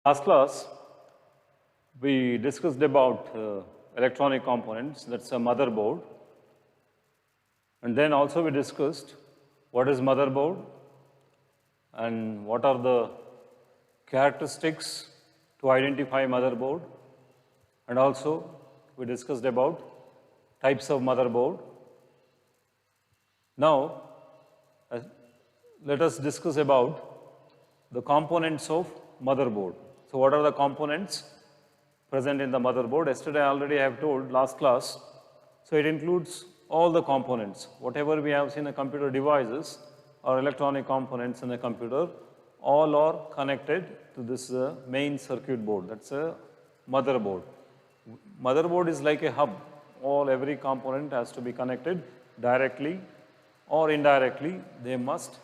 Last class, we discussed about electronic components, that's a motherboard. And then also we discussed what is motherboard and what are the characteristics to identify motherboard. And also we discussed about types of motherboard. Now, let us discuss about the components of motherboard. So what are the components present in the motherboard? Yesterday already I have told last class. So it includes all the components. Whatever we have seen in computer devices or electronic components in a computer, all are connected to this main circuit board. That's a motherboard. Motherboard is like a hub. Every component has to be connected directly or indirectly. They must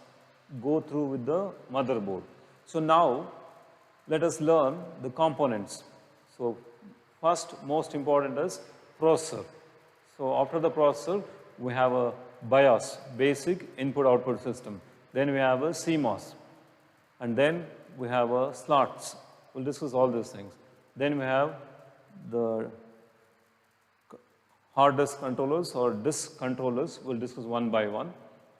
go through with the motherboard. So now let us learn the components. So first most important is processor. So after the processor we have a BIOS, basic input output system. Then we have a CMOS, and then we have a slots. We'll discuss all these things. Then we have the hard disk controllers or disk controllers. We'll discuss one by one.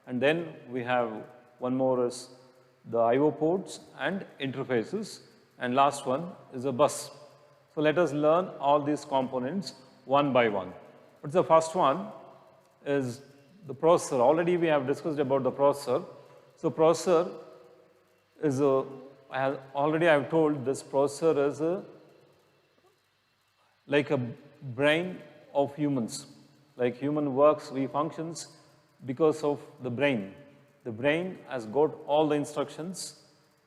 And then we have one more is the I/O ports and interfaces, and last one is a bus. So let us learn all these components one by one. But the first one is the processor. Already we have discussed about the processor. So processor is already I have told this processor is like a brain of humans. Like human works, we functions because of the brain. The brain has got all the instructions.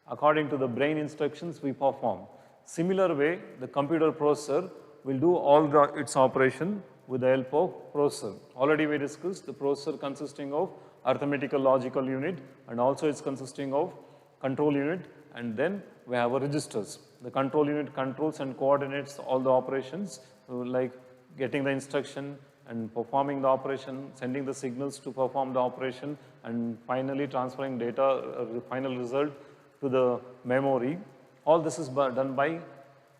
According to the brain instructions, we perform. Similar way, the computer processor will do all its operation with the help of processor. Already we discussed the processor consisting of arithmetical logical unit, and also it's consisting of control unit, and then we have a registers. The control unit controls and coordinates all the operations, like getting the instruction and performing the operation, sending the signals to perform the operation, and finally transferring data, the final result to the memory. All this is done by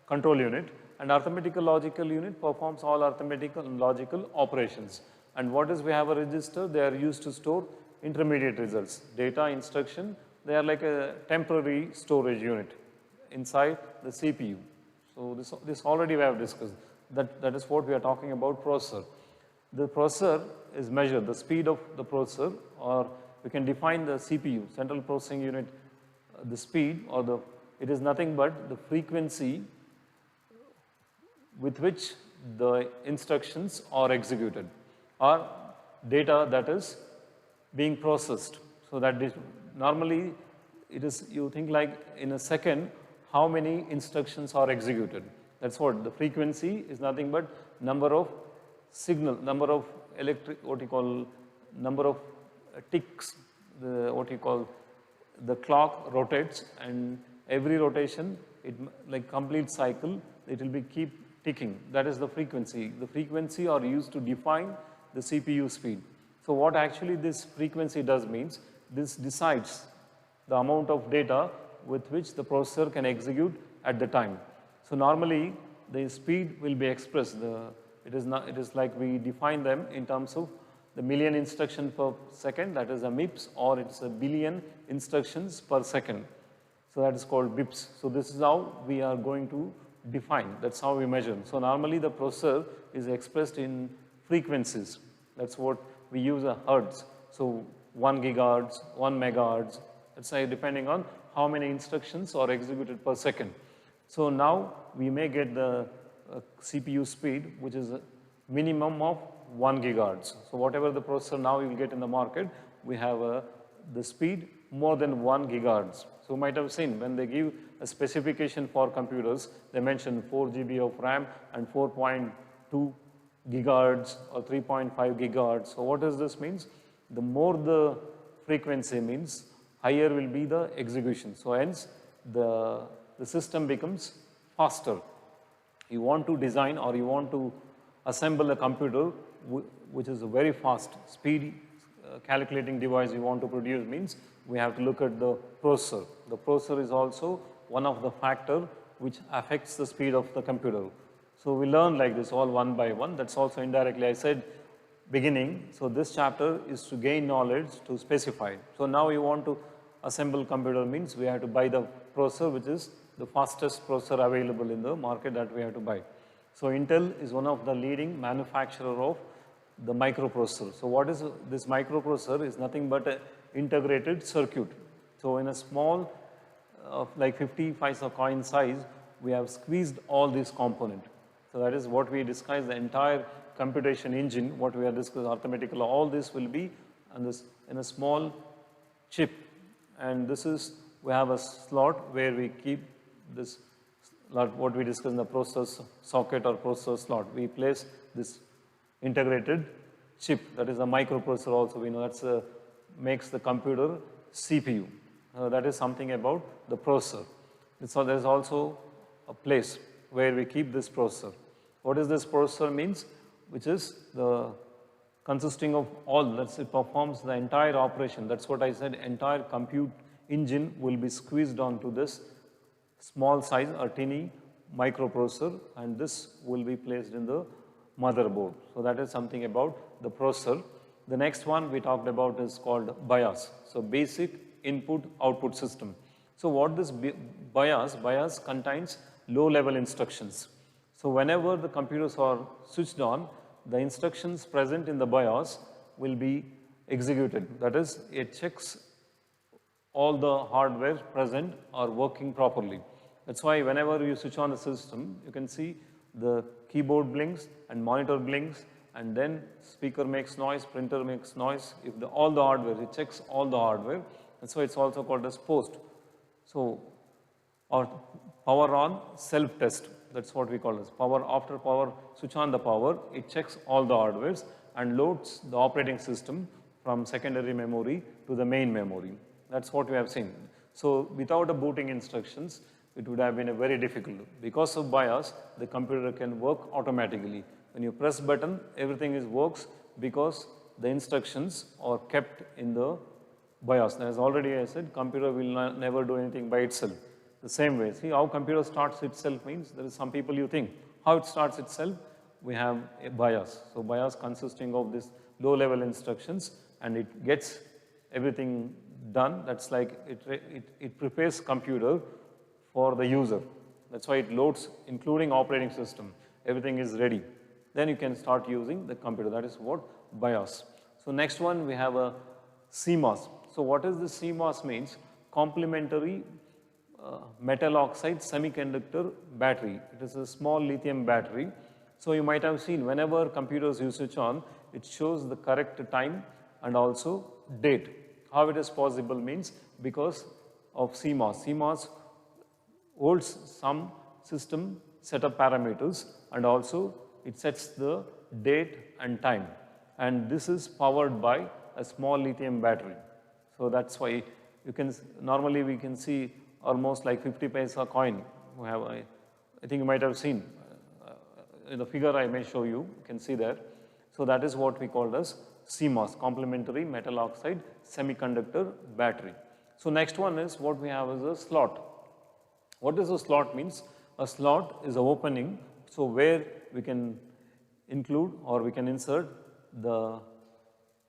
control unit, and arithmetical logical unit performs all arithmetical and logical operations. And what is we have a register? They are used to store intermediate results, data, instruction. They are like a temporary storage unit inside the CPU. So this already we have discussed. That is what we are talking about processor. The processor is measured, the speed of the processor, or we can define the CPU, central processing unit, the speed, or it is nothing but the frequency with which the instructions are executed, or data that is being processed. So that is, normally it is, you think like in a second, how many instructions are executed. That's what the frequency is, nothing but number of signal, number of number of ticks, the clock rotates, and every rotation, like complete cycle, it will be keep ticking. That is the frequency. The frequency are used to define the CPU speed. So what actually this frequency does means, this decides the amount of data with which the processor can execute at the time. So normally the speed will be expressed. It is like we define them in terms of the million instructions per second, that is a MIPS, or it's a billion instructions per second. So that is called BIPS. So this is how we are going to define. That's how we measure. So normally the processor is expressed in frequencies. That's what we use a hertz. So 1 gigahertz, 1 megahertz, let's say depending on how many instructions are executed per second. So now we may get the CPU speed, which is a minimum of 1 gigahertz. So whatever the processor now you will get in the market, we have the speed more than 1 gigahertz. So you might have seen when they give a specification for computers, they mention 4 GB of RAM and 4.2 gigahertz or 3.5 gigahertz. So what does this means? The more the frequency means, higher will be the execution. So hence the system becomes faster. You want to design or you want to assemble a computer which is a very fast, speedy calculating device you want to produce means we have to look at the processor. The processor is also one of the factor which affects the speed of the computer. So we learn like this all one by one. That's also indirectly I said beginning. So this chapter is to gain knowledge to specify. So now you want to assemble computer means we have to buy the processor which is the fastest processor available in the market that we have to buy. So Intel is one of the leading manufacturer of the microprocessor. So what is this microprocessor is nothing but an integrated circuit. So in a small like 50 paisa coin size, we have squeezed all these components. So that is what we discussed, the entire computation engine, what we are discussing, arithmetical, all this will be in a small chip. And this is, we have a slot where we keep this, what we discussed in the processor socket or processor slot. We place this integrated chip, that is a microprocessor also, we know that's makes the computer CPU. That is something about the processor. So there is also a place where we keep this processor. What is this processor means? Which is the consisting of all, let's it performs the entire operation. That's what I said, entire compute engine will be squeezed onto this small size or teeny microprocessor, and this will be placed in the motherboard. So that is something about the processor. The next one we talked about is called BIOS. So basic input output system. So what this BIOS contains low level instructions. So whenever the computers are switched on, the instructions present in the BIOS will be executed. That is, it checks all the hardware present are working properly. That's why whenever you switch on the system, you can see the keyboard blinks and monitor blinks, and then speaker makes noise, printer makes noise. If all the hardware, it checks all the hardware. That's why it's also called as post. So, or power on self-test. That's what we call as power. After power, switch on the power, it checks all the hardwares and loads the operating system from secondary memory to the main memory. That's what we have seen. So without a booting instructions, it would have been a very difficult. Because of BIOS, the computer can work automatically. When you press button, everything works because the instructions are kept in the BIOS. As already I said, computer will never do anything by itself. The same way, see how computer starts itself means, there is some people you think, how it starts itself, we have a BIOS. So BIOS consisting of this low level instructions, and it gets everything done. That's like, it prepares computer for the user. That's why it loads, including operating system. Everything is ready. Then you can start using the computer. That is what BIOS. So next one, we have a CMOS. So what is the CMOS means? Complementary metal oxide semiconductor battery. It is a small lithium battery. So you might have seen whenever computers you switch on, it shows the correct time and also date. How it is possible means because of CMOS. CMOS holds some system set of parameters, and also it sets the date and time. And this is powered by a small lithium battery. So that's why you can, normally we can see almost like 50 paisa coin. We have, I think you might have seen in the figure I may show you, you can see there. So that is what we call as CMOS, complementary metal oxide semiconductor battery. So next one is what we have is a slot. What does a slot means? A slot is an opening, so where we can include or we can insert the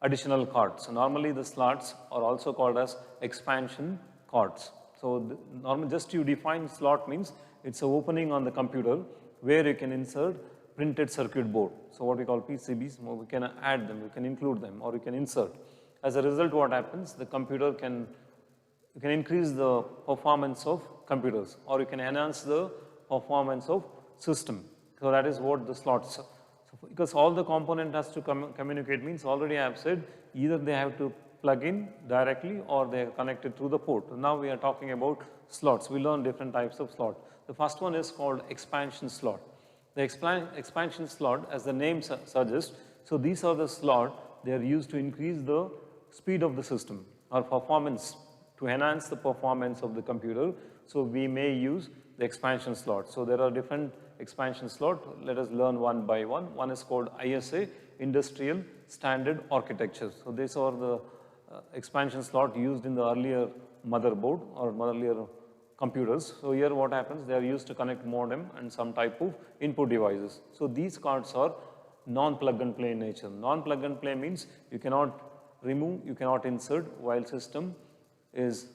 additional cards. So normally the slots are also called as expansion cards. So normally just you define slot means it's an opening on the computer where you can insert printed circuit board. So what we call PCBs, we can add them, we can include them, or you can insert. As a result, what happens? The computer can, you can increase the performance of computers, or you can enhance the performance of system. So that is what the slots. So because all the component has to communicate means already I have said either they have to plug in directly or they are connected through the port. Now we are talking about slots. We learn different types of slot. The first one is called expansion slot. The expansion slot, as the name suggests, so these are the slot, they are used to increase the speed of the system or performance, to enhance the performance of the computer. So we may use the expansion slot. So there are different expansion slot. Let us learn one by one. One is called ISA, Industrial Standard Architecture. So these are the expansion slot used in the earlier motherboard or earlier computers. So here what happens, they are used to connect modem and some type of input devices. So these cards are non-plug and play in nature. Non-plug and play means you cannot remove, you cannot insert while system is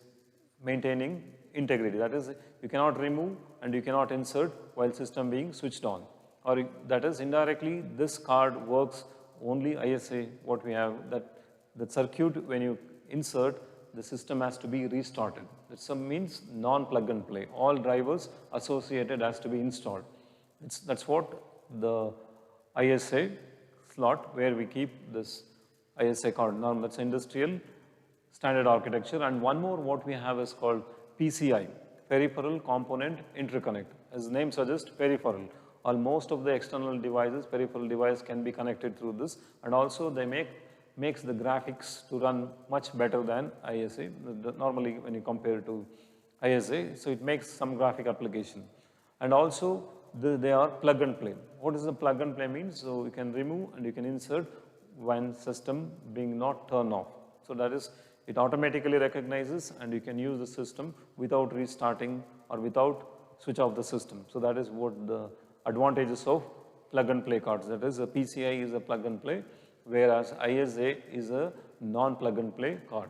maintaining integrity. That is, you cannot remove and you cannot insert while system being switched on. Or that is, indirectly, this card works only ISA, what we have, that circuit when you insert, the system has to be restarted. That means non-plug and play. All drivers associated has to be installed. That's what the ISA slot where we keep this ISA card. Now that's industrial standard architecture. And one more what we have is called PCI, Peripheral Component Interconnect. As the name suggests, peripheral. Most of the external devices, peripheral device can be connected through this, and also they makes the graphics to run much better than ISA. Normally when you compare to ISA, so it makes some graphic application. And also they are plug and play. What does the plug and play mean? So you can remove and you can insert when system being not turned off. So that is, it automatically recognizes and you can use the system without restarting or without switch off the system. So that is what the advantages of plug and play cards. That is, a PCI is a plug and play, whereas ISA is a non-plug and play card.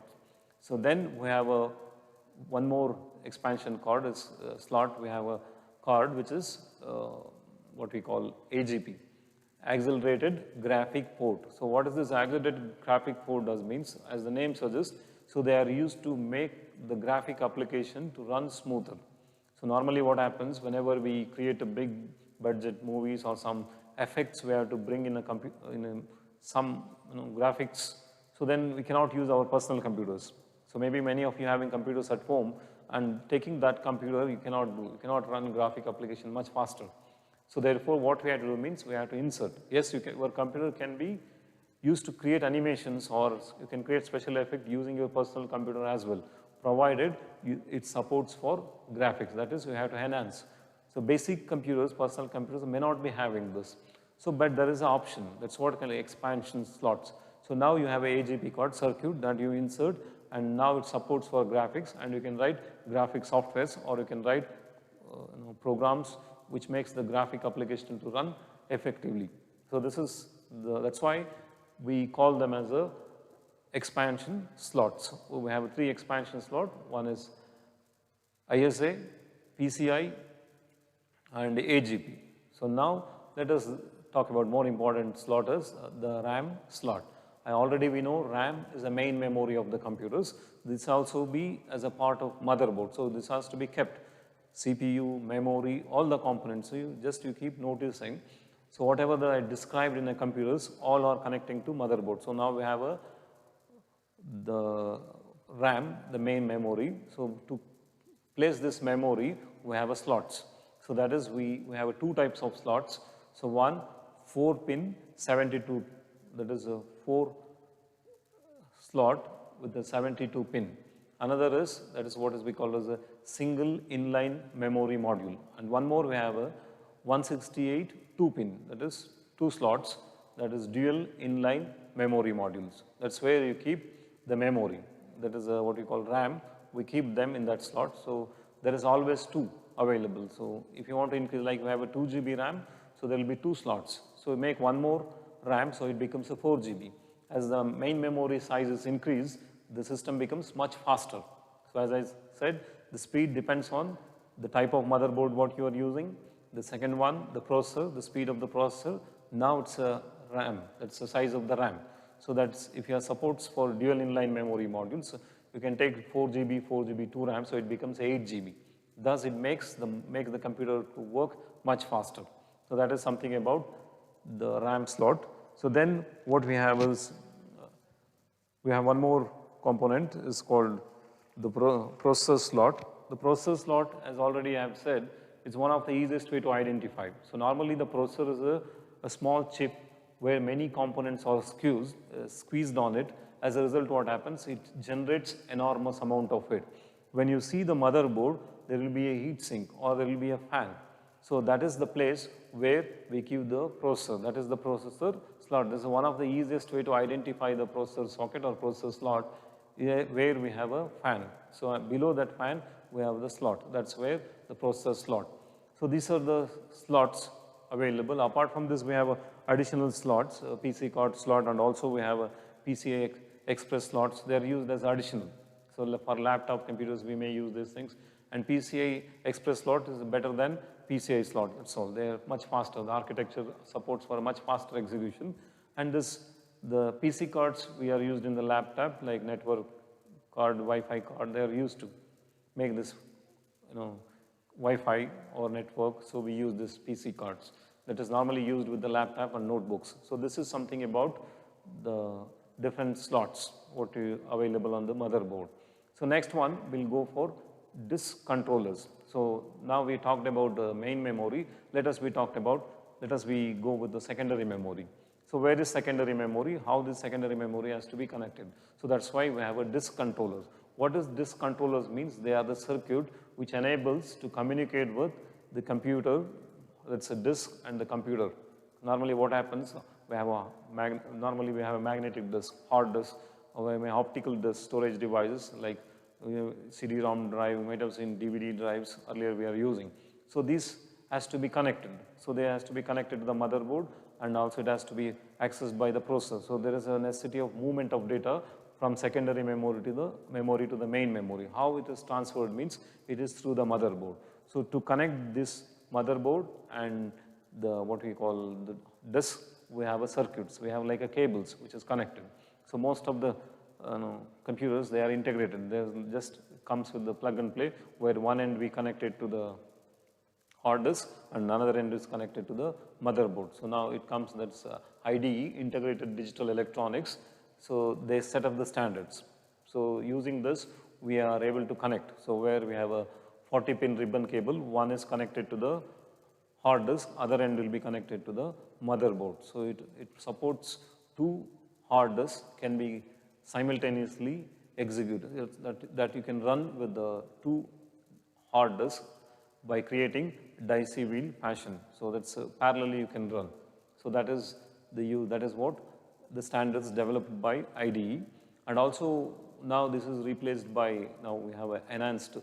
So then we have one more expansion card is slot. We have a card which is what we call AGP, Accelerated Graphic Port. So what is this accelerated graphic port does means, as the name suggests, so they are used to make the graphic application to run smoother. So normally what happens whenever we create a big budget movies or some effects we have to bring in some graphics, so then we cannot use our personal computers. So maybe many of you having computers at home and taking that computer you cannot do. You cannot run graphic application much faster. So therefore what we have to do means we have to insert. Yes, your computer can be used to create animations or you can create special effect using your personal computer as well, provided it supports for graphics. That is, you have to enhance. So basic computers, personal computers may not be having this. So, but there is an option. That's what kind of expansion slots. So now you have a AGP card circuit that you insert, and now it supports for graphics, and you can write graphic softwares or you can write programs which makes the graphic application to run effectively. So this is that's why we call them as a expansion slots. So we have 3 expansion slots. One is ISA, PCI, and AGP. So now let us talk about more important slot is the RAM slot. We know RAM is the main memory of the computers. This also be as a part of motherboard. So this has to be kept. CPU, memory, all the components. So you keep noticing. So whatever that I described in the computers, all are connecting to motherboard. So now we have the RAM, the main memory. So to place this memory, we have a slots. So that is, we have 2 types of slots. So one, 4-pin 72, that is a 4 slot with the 72 pin. Another is, that is what is we call as a single inline memory module. And one more we have a 168 2-pin, that is 2 slots, that is dual inline memory modules. That's where you keep the memory. That is what we call RAM. We keep them in that slot. So there is always 2 available. So if you want to increase, like we have a 2 GB RAM, so there will be 2 slots. So we make one more RAM, so it becomes a 4 GB. As the main memory size is increased, the system becomes much faster. So as I said, the speed depends on the type of motherboard what you are using. The second one, the processor, the speed of the processor. Now it's a RAM, that's the size of the RAM. So that's, if you have supports for dual inline memory modules, you can take 4 GB, 4 GB, 2 RAM, so it becomes 8 GB. Thus it makes the computer to work much faster. So that is something about the RAM slot. So then what we have is, we have one more component is called the processor slot. The processor slot, as already I have said, is one of the easiest way to identify. So normally the processor is a small chip where many components are squeezed on it. As a result, what happens? It generates enormous amount of it. When you see the motherboard, there will be a heat sink or there will be a fan. So that is the place where we keep the processor. That is the processor slot. This is one of the easiest way to identify the processor socket or processor slot, where we have a fan. So below that fan, we have the slot. That's where the processor slot. So these are the slots available. Apart from this, we have additional slots, PC card slot, and also we have a PCI Express slots. They are used as additional. So for laptop computers, we may use these things. And PCI Express slot is better than PCI slot. That's all. They are much faster. The architecture supports for a much faster execution. And the PC cards we are used in the laptop, like network card, Wi-Fi card, they are used to make this, Wi-Fi or network. So we use this PC cards that is normally used with the laptop and notebooks. So this is something about the different slots what is available on the motherboard. So next one, we'll go for disk controllers. So now we talked about the main memory. Let us go with the secondary memory. So where is secondary memory? How this secondary memory has to be connected? So that's why we have a disk controllers. What does disk controllers means? They are the circuit which enables to communicate with the computer. That's a disk and the computer. Normally what happens? Normally we have a magnetic disk, hard disk, or optical disk storage devices like CD-ROM drive. You might have seen DVD drives earlier we are using. So this has to be connected. So they has to be connected to the motherboard, and also it has to be accessed by the processor. So there is a necessity of movement of data from secondary memory to the main memory. How it is transferred means it is through the motherboard. So to connect this motherboard and what we call the disk, we have a circuits. We have like a cables which is connected. So most of the computers, they are integrated. There just comes with the plug and play, where one end we connect it to the hard disk and another end is connected to the motherboard. So now it comes, that's IDE, Integrated Digital Electronics. So they set up the standards. So using this, we are able to connect. So where we have a 40-pin ribbon cable, one is connected to the hard disk, other end will be connected to the motherboard. So it supports two hard disks can be simultaneously executed, that you can run with the two hard disks by creating dicey wheel fashion. So that's parallelly you can run. So that is what the standards developed by IDE. And also now this is replaced by, now we have an enhanced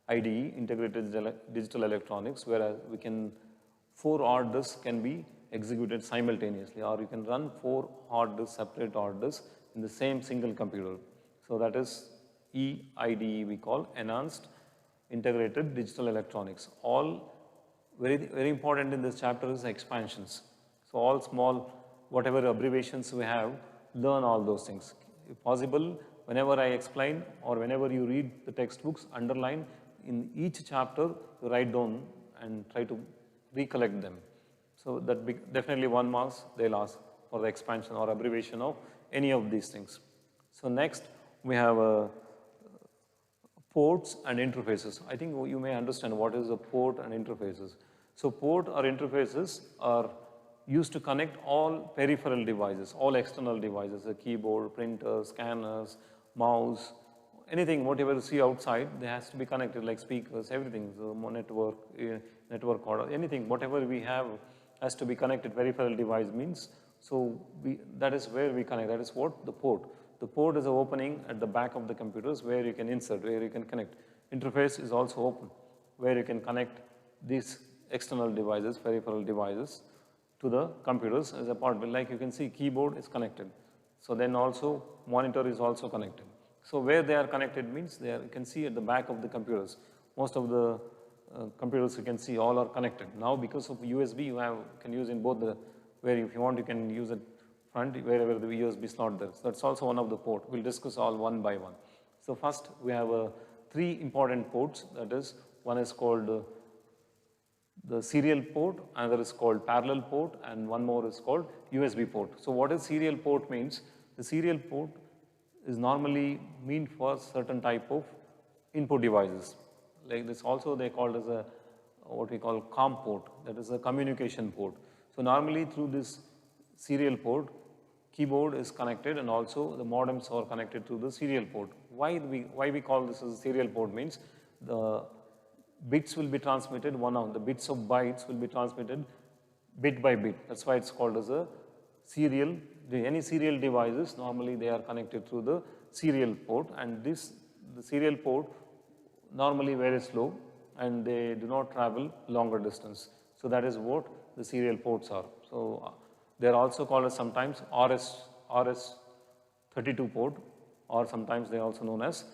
IDE, Integrated Digital Electronics, where we can, 4 hard disks can be executed simultaneously, or you can run 4 hard disks, separate hard disks in the same single computer. So that is EIDE we call, Enhanced Integrated Digital Electronics. All very, very important in this chapter is expansions. So all small, whatever abbreviations we have, learn all those things. If possible, whenever I explain or whenever you read the textbooks, underline in each chapter, you write down and try to recollect them. So that definitely 1 mark they'll ask for the expansion or abbreviation of any of these things. So next we have ports and interfaces. I think you may understand what is a port and interfaces. So port or interfaces are used to connect all peripheral devices, all external devices, a keyboard, printer, scanners, mouse, anything, whatever you see outside, they has to be connected, like speakers, everything, so network order, anything, whatever we have has to be connected. Peripheral device means, so that is where we connect, that is what the port. The port is an opening at the back of the computers where you can insert, where you can connect. Interface is also open, where you can connect these external devices, peripheral devices, to the computers as a part. Like you can see, keyboard is connected. So then also monitor is also connected. So where they are connected means you can see at the back of the computers. Most of the computers you can see all are connected. Now because of USB, you can use in both the, where if you want you can use it front, wherever the USB slot there. So that's also one of the port. We'll discuss all one by one. So first we have 3 important ports. That is, one is called the serial port, another is called parallel port, and one more is called USB port. So what is serial port means? The serial port is normally meant for certain type of input devices. Like this also they called as a, what we call COM port, that is a communication port. So normally through this serial port, keyboard is connected and also the modems are connected to the serial port. Why we call this as a serial port means the bits will be transmitted, the bits of bytes will be transmitted bit by bit. That's why it's called as a serial. Any serial devices, normally they are connected through the serial port, and the serial port, normally very slow and they do not travel longer distance. So that is what the serial ports are. So they are also called as sometimes RS32 port, or sometimes they are also known as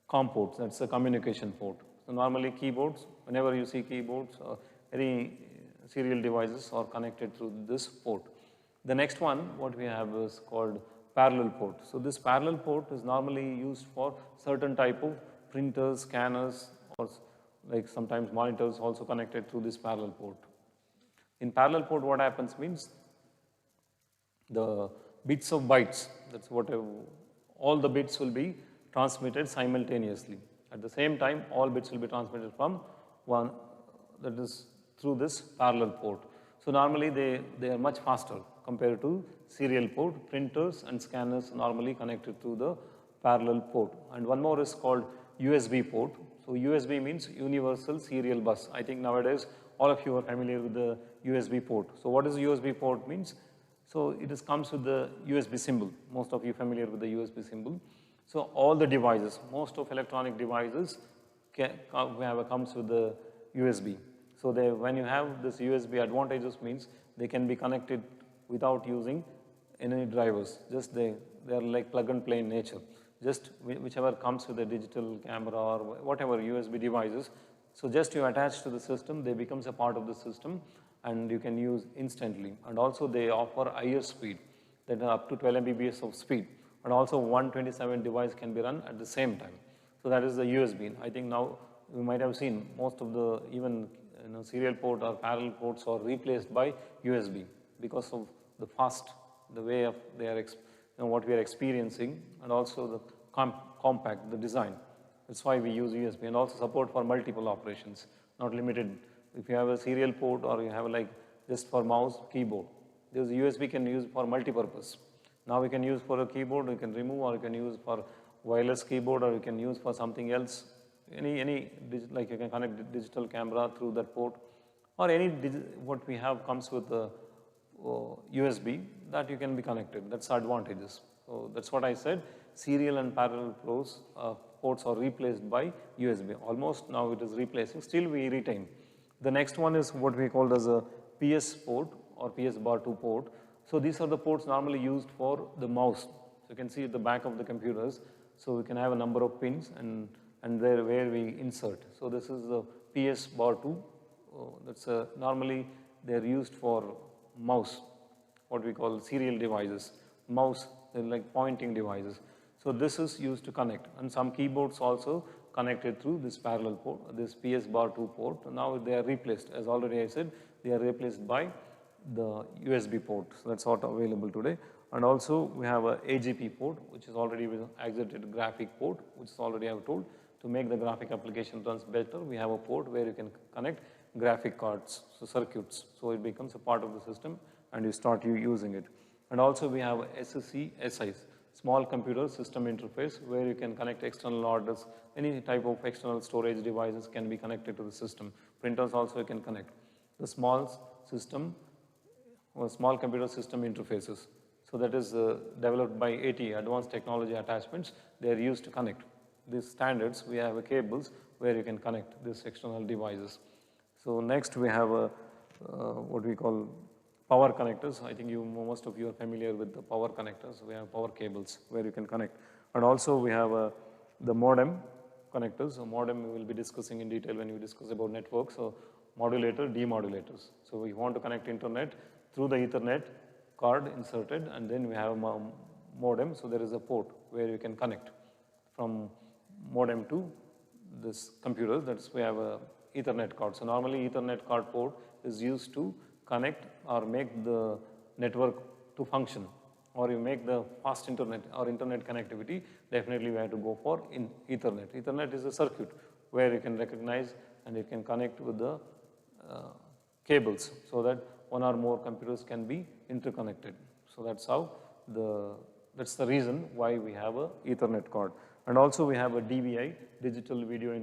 COM ports, that's a communication port. So normally keyboards, whenever you see keyboards or any serial devices are connected through this port. The next one, what we have is called parallel port. So this parallel port is normally used for certain type of printers, scanners, or like sometimes monitors also connected through this parallel port. In parallel port, what happens means the bits of bytes, that's what all the bits will be transmitted simultaneously. At the same time, all bits will be transmitted from one, that is through this parallel port. So normally they are much faster compared to serial port. Printers and scanners normally connected through the parallel port. And one more is called USB port. So USB means Universal Serial Bus. I think nowadays all of you are familiar with the USB port. So what does USB port means? So it comes with the USB symbol. Most of you are familiar with the USB symbol. So all the devices, most of electronic devices comes with the USB. So when you have this USB, advantages means they can be connected without using any drivers. Just they are like plug and play in nature. Just whichever comes with a digital camera or whatever USB devices. So just you attach to the system, they becomes a part of the system and you can use instantly. And also they offer higher speed, that are up to 12 Mbps of speed. And also 127 device can be run at the same time. So that is the USB. I think now you might have seen most of the even serial port or parallel ports are replaced by USB because of the fast, the way of they are what we are experiencing, and also the compact, the design. That's why we use USB, and also support for multiple operations, not limited. If you have a serial port or you have like just for mouse, keyboard, this USB can use for multi-purpose. Now we can use for a keyboard, we can remove, or you can use for wireless keyboard, or you can use for something else. Like you can connect digital camera through that port, or what we have comes with the USB that you can be connected. That's advantages. So that's what I said. Serial and parallel ports are replaced by USB. Almost now it is replacing. Still we retain. The next one is what we call as a PS port or PS bar 2 port. So these are the ports normally used for the mouse. So you can see at the back of the computers. So we can have a number of pins and there where we insert. So this is the PS bar 2. That's normally they're used for mouse, what we call serial devices. Mouse, they're like pointing devices. So this is used to connect, and some keyboards also connected through this parallel port, this PS bar 2 port. Now they are replaced, as already I said, they are replaced by the USB port. So that's what available today. And also we have a AGP port, which is already with excited graphic port, which is already I have told. To make the graphic application runs better, we have a port where you can connect graphic cards, so circuits. So it becomes a part of the system and you start using it. And also we have SCSIs, small computer system interface, where you can connect external orders. Any type of external storage devices can be connected to the system. Printers also you can connect. The small system or small computer system interfaces. So that is developed by AT, Advanced Technology Attachments. They are used to connect. These standards, we have cables where you can connect these external devices. So next we have what we call power connectors. I think most of you are familiar with the power connectors. We have power cables where you can connect. And also we have the modem connectors. So modem we will be discussing in detail when we discuss about networks. So modulator, demodulators. So we want to connect internet through the Ethernet card inserted, and then we have a modem. So there is a port where you can connect from modem to this computer. That's we have a Ethernet card. So normally Ethernet card port is used to connect or make the network to function, or you make the fast internet or internet connectivity. Definitely we have to go for Ethernet. Ethernet is a circuit where you can recognize and you can connect with the cables so that one or more computers can be interconnected. So that's how that's the reason why we have a Ethernet card. And also we have a DVI, digital video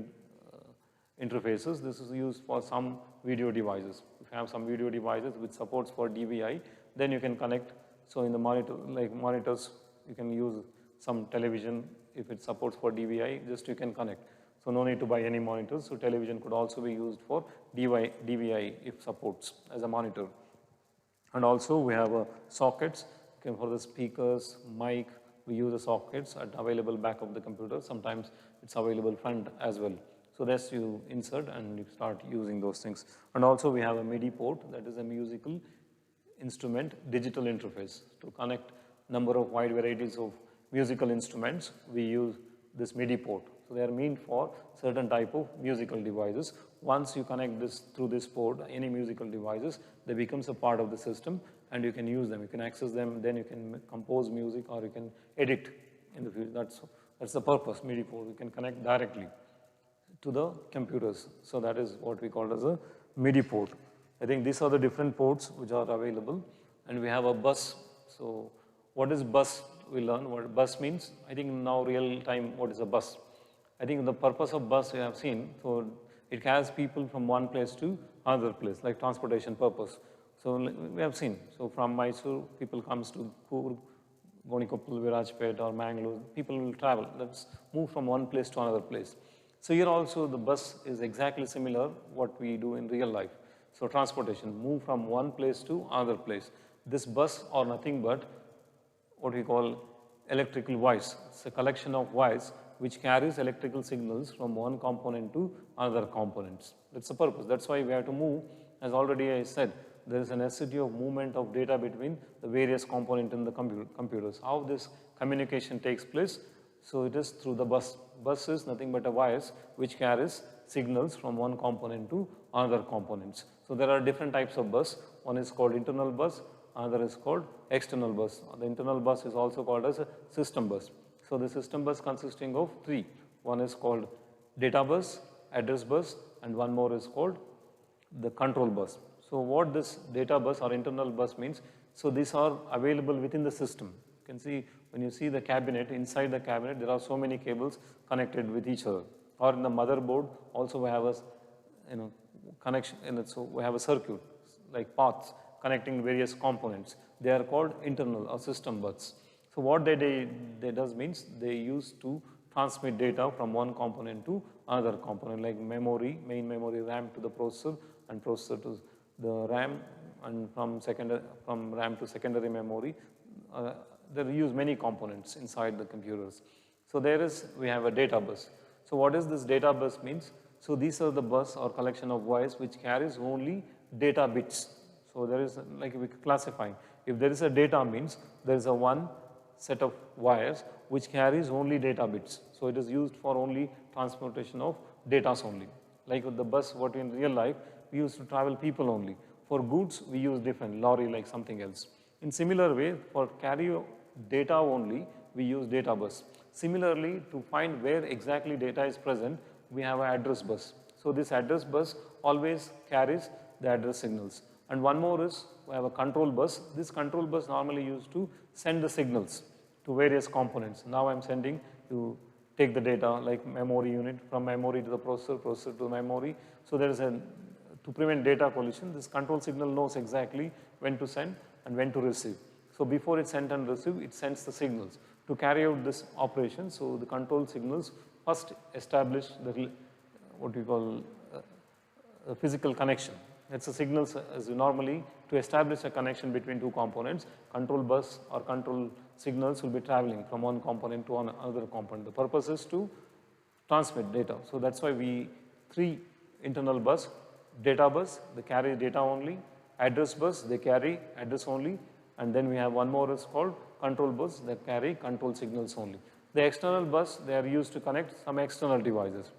interfaces. This is used for some video devices. If you have some video devices which supports for DVI, then you can connect. So in the monitor, like monitors, you can use some television. If it supports for DVI, just you can connect. So no need to buy any monitors. So television could also be used for DVI if supports as a monitor. And also we have sockets for the speakers, mic. We use the sockets at available back of the computer. Sometimes it's available front as well. So that's you insert and you start using those things. And also we have a MIDI port, that is a musical instrument digital interface. To connect number of wide varieties of musical instruments, we use this MIDI port. So they are meant for certain type of musical devices. Once you connect this through this port, any musical devices, they becomes a part of the system and you can use them. You can access them, then you can compose music or you can edit in the future. That's the purpose, MIDI port. You can connect directly to the computers. So that is what we call as a MIDI port. I think these are the different ports which are available. And we have a bus. So what is bus? We learn what bus means. I think now real time, what is a bus? I think the purpose of bus we have seen, so it carries people from one place to another place, like transportation purpose. So we have seen, so from Mysore, people comes to Coorg, Gonikoppal, Virajpet or Mangalore, people will travel. Let's move from one place to another place. So here also the bus is exactly similar what we do in real life. So transportation, move from one place to another place. This bus are nothing but what we call electrical wires. It's a collection of wires which carries electrical signals from one component to other components. That's the purpose. That's why we have to move. As already I said, there is a necessity of movement of data between the various components in the computers. How this communication takes place? So it is through the bus. Bus is nothing but a wires which carries signals from one component to other components. So there are different types of bus. One is called internal bus, another is called external bus. The internal bus is also called as a system bus. So the system bus consisting of three. One is called data bus, address bus, and one more is called the control bus. So what this data bus or internal bus means, so these are available within the system. You can see when you see the cabinet, inside the cabinet there are so many cables connected with each other. Or in the motherboard also we have a connection, so we have a circuit like paths connecting various components. They are called internal or system bus. So what they does means they use to transmit data from one component to another component, like memory, main memory, RAM to the processor, and processor to the RAM, and from RAM to secondary memory. They use many components inside the computers. So we have a data bus. So what is this data bus means? So these are the bus or collection of wires which carries only data bits. So there is like we classifying. If there is a data means there is a one set of wires which carries only data bits. So it is used for only transportation of data only. Like with the bus, what in real life, we used to travel people only. For goods, we use different, lorry like something else. In similar way, for carry data only, we use data bus. Similarly, to find where exactly data is present, we have an address bus. So this address bus always carries the address signals. And one more is, we have a control bus. This control bus normally used to send the signals to various components. Now I'm sending to take the data like memory unit, from memory to the processor, processor to memory. So there is to prevent data collision, this control signal knows exactly when to send and when to receive. So before it sends and receives, it sends the signals. To carry out this operation, so the control signals first establish what we call a physical connection. That's the signals as normally to establish a connection between two components. Control bus or control signals will be traveling from one component to another component. The purpose is to transmit data. So that's why three internal bus, data bus, they carry data only, address bus, they carry address only, and then we have one more is called control bus that carry control signals only. The external bus, they are used to connect some external devices,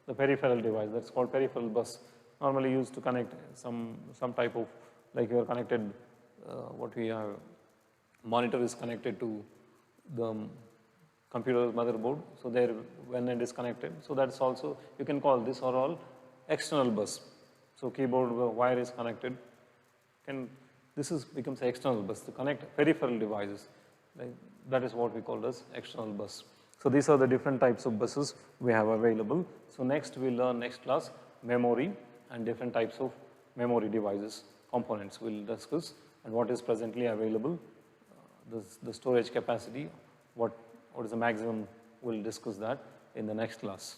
the peripheral device, that's called peripheral bus. Normally used to connect some type of, like you are connected, what we have, monitor is connected to the computer motherboard. So there, when it is connected, so that's also, you can call this or all external bus. So keyboard wire is connected, becomes an external bus to connect peripheral devices. Like, that is what we call as external bus. So these are the different types of buses we have available. So next we'll learn next class memory and different types of memory devices, components we'll discuss, and what is presently available, the storage capacity, what is the maximum, we'll discuss that in the next class.